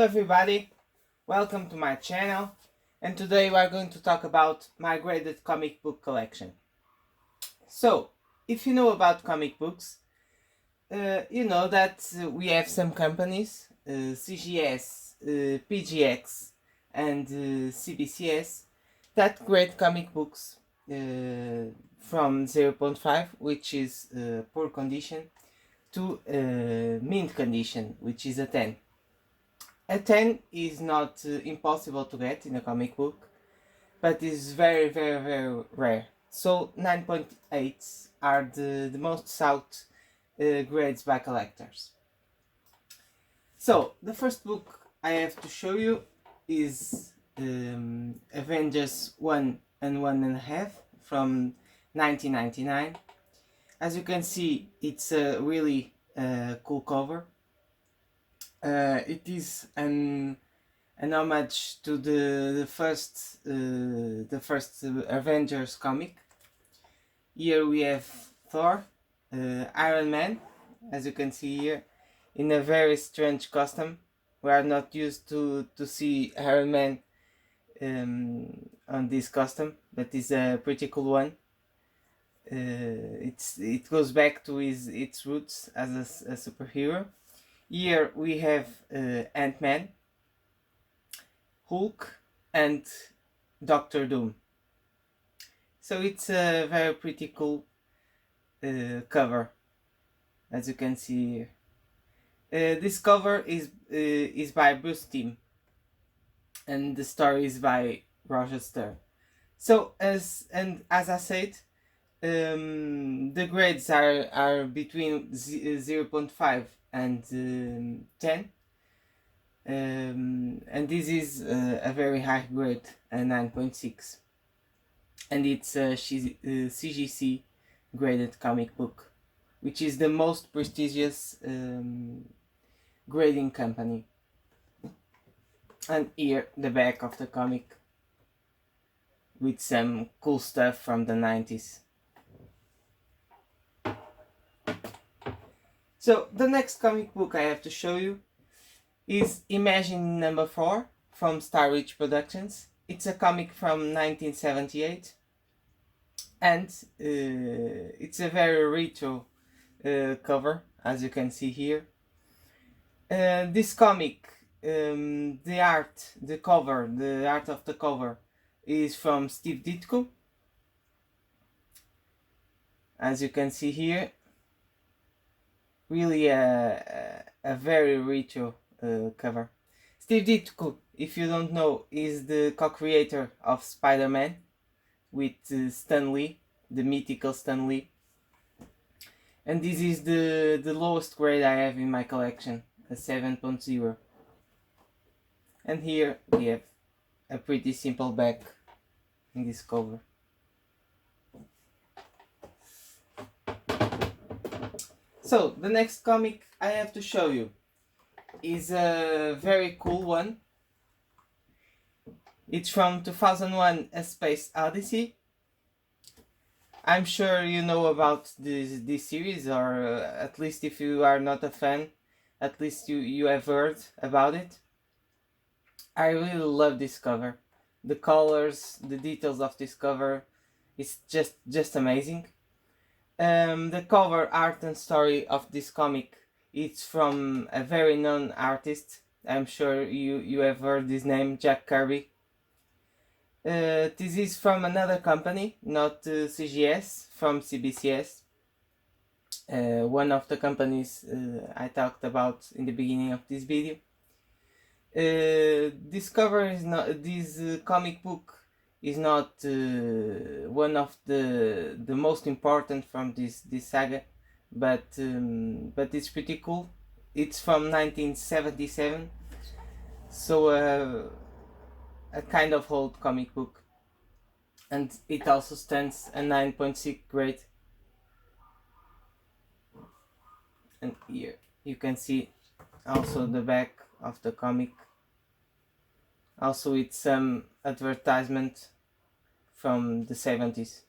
everybody, welcome to my channel, and today we are going to talk about my graded comic book collection. So, if you know about comic books, you know that we have some companies, CGS, PGX and CBCS, that grade comic books from 0.5, which is poor condition, to mint condition, which is a 10. A 10 is not impossible to get in a comic book, but is very rare. So 9.8s are the most sought grades by collectors. So the first book I have to show you is Avengers 1 and 1.5 from 1999. As you can see, it's a really cool cover. It is an homage to the first Avengers comic. Here we have Thor, Iron Man, as you can see here, in a very strange costume. We are not used to see Iron Man on this costume, but it's a pretty cool one. It goes back to its roots as a superhero. Here we have Ant-Man, Hulk and Doctor Doom. So it's a very pretty cool cover, as you can see here. This cover is by Bruce Timm, and the story is by Roger Stern. So as I said, the grades are between 0.5 and 10, and this is a very high grade, a 9.6, and it's a CGC graded comic book, which is the most prestigious grading company. And here the back of the comic with some cool stuff from the 90s. So the next comic book I have to show you is Imagine number 4 from Star Witch Productions. It's a comic from 1978, and it's a very retro cover, as you can see here. This comic, the art of the cover is from Steve Ditko, as you can see here. Really a very retro cover. Steve Ditko, if you don't know, is the co-creator of Spiderman with Stan Lee, the mythical Stan Lee. And this is the lowest grade I have in my collection, a 7.0. And here we have a pretty simple back in this cover. So the next comic I have to show you is a very cool one. It's from 2001: A Space Odyssey. I'm sure you know about this series, or at least if you are not a fan, at least you have heard about it. I really love this cover. The colors, the details of this cover, it's just amazing. The cover art and story of this comic, it's from a very known artist. I'm sure you have heard his name, Jack Kirby. This is from another company, not CGS, from CBCS. One of the companies I talked about in the beginning of this video. This cover is not, this comic book is not one of the most important from this saga, but it's pretty cool. It's from 1977, so a kind of old comic book, and it also stands a 9.6 grade. And here you can see also the back of the comic. Also with some advertisement from the 70s.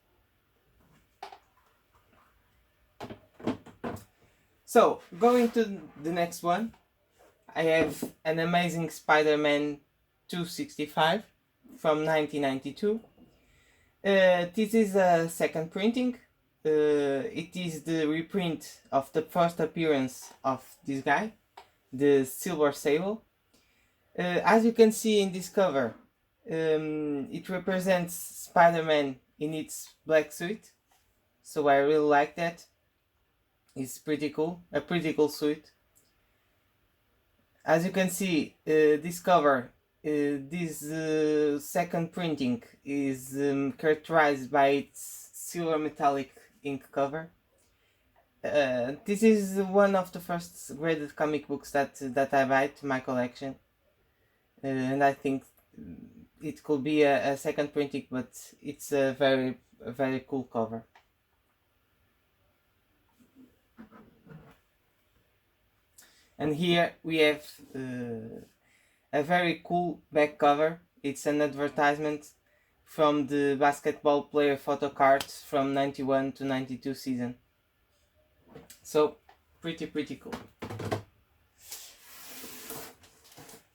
So going to the next one, I have an amazing Spiderman 265 from 1992. This is a second printing. It is the reprint of the first appearance of this guy, the Silver Sable. As you can see in this cover, it represents Spider-Man in its black suit, so I really like that. It's pretty cool, a pretty cool suit. As you can see, this cover, this second printing is characterized by its silver metallic ink cover. This is one of the first graded comic books that I buy to my collection, and I think it could be a second printing, but it's a very cool cover. And here we have a very cool back cover. It's an advertisement from the basketball player photo cards from 91 to 92 season. So pretty cool.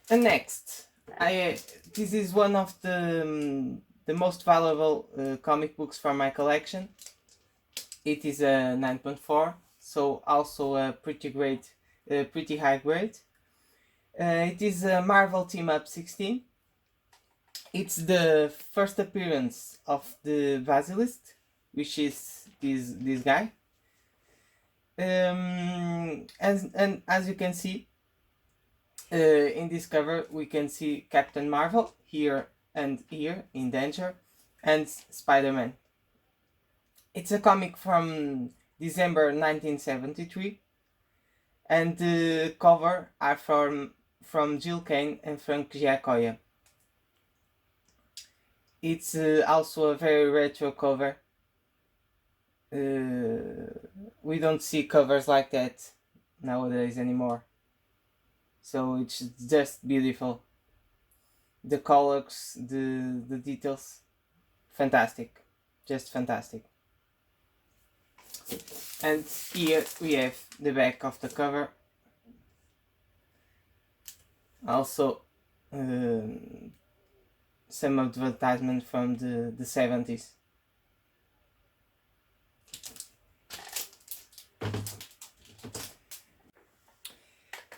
And next, this is one of the most valuable comic books from my collection. It is a 9.4, so also a pretty high grade. It is a Marvel Team Up 16. It's the first appearance of the Basilisk, which is this guy. And as you can see, in this cover we can see Captain Marvel here and here in danger, and Spider-Man. It's a comic from December 1973, and the cover are from Jill Kane and Frank Giacoia. It's also a very retro cover. We don't see covers like that nowadays anymore, so it's just beautiful. The colors, the details, fantastic, just fantastic. And here we have the back of the cover. Also some advertisement from the 70s.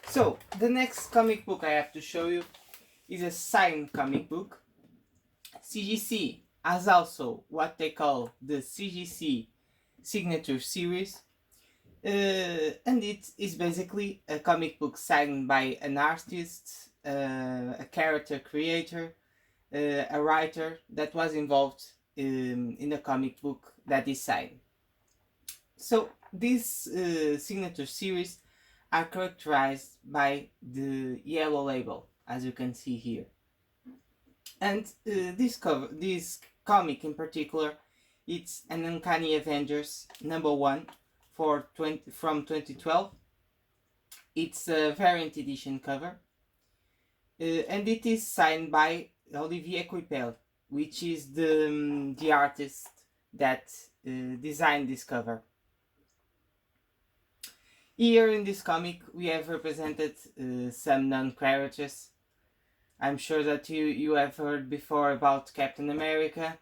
So the next comic book I have to show you is a signed comic book. CGC has also what they call the CGC Signature Series, and it is basically a comic book signed by an artist, a character creator, a writer that was involved in the comic book that is signed. So these signature series are characterized by the yellow label, as you can see here. And this comic in particular, it's an Uncanny Avengers #1 from 2012. It's a variant edition cover, and it is signed by Olivier Coipel, which is the artist that designed this cover. Here in this comic we have represented some known characters. I'm sure that you have heard before about Captain America,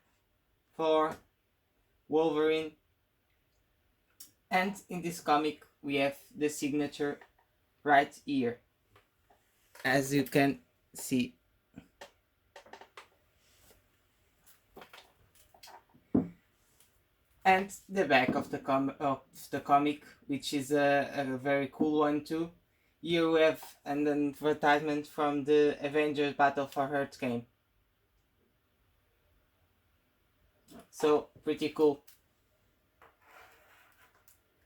Thor, Wolverine, and in this comic we have the signature right here, as you can see. And the back of the comic, which is a very cool one too. Here we have an advertisement from the Avengers Battle for Earth game. So pretty cool.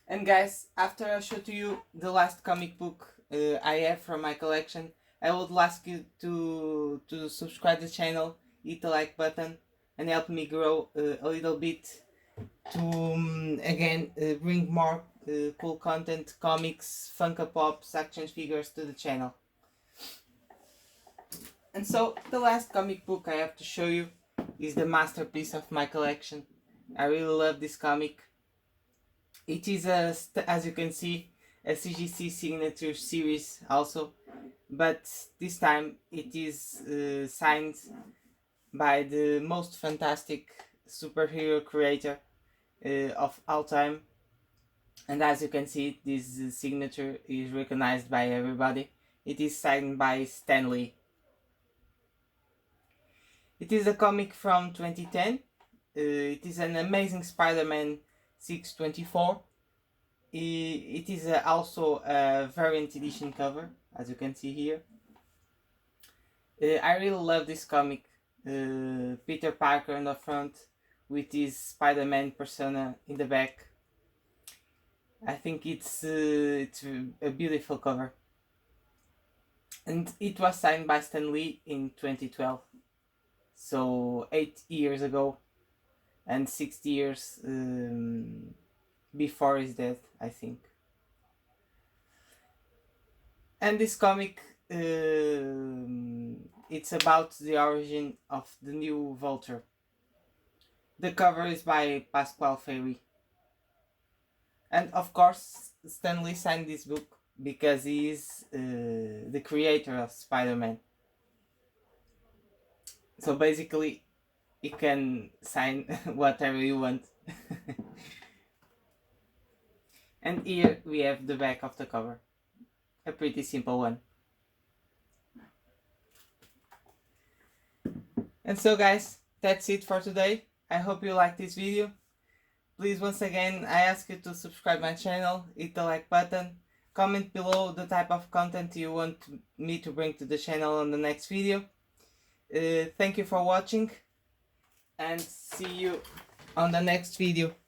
And guys, after I show to you the last comic book I have from my collection, I would ask you to subscribe to the channel, hit the like button, and help me grow a little bit to again bring more cool content, comics, Funko Pops, action figures to the channel. And so the last comic book I have to show you is the masterpiece of my collection. I really love this comic. It is as you can see, a CGC signature series also. but this time it is signed by the most fantastic superhero creator of all time. And as you can see, this signature is recognized by everybody. It is signed by Stan Lee. It is a comic from 2010. It is an Amazing Spider-Man 624. It is also a variant edition cover, as you can see here. I really love this comic. Peter Parker on the front with his Spider-Man persona in the back. I think it's a beautiful cover. And it was signed by Stan Lee in 2012. So 8 years ago. And 6 years before his death, I think. And this comic, it's about the origin of the new Vulture. The cover is by Pasquale Ferry. And of course, Stan Lee signed this book because he is the creator of Spider-Man. So basically, you can sign whatever you want. And here we have the back of the cover. A pretty simple one. And so guys, that's it for today. I hope you liked this video. Please, once again, I ask you to subscribe my channel, hit the like button, comment below the type of content you want me to bring to the channel on the next video. Thank you for watching, and see you on the next video.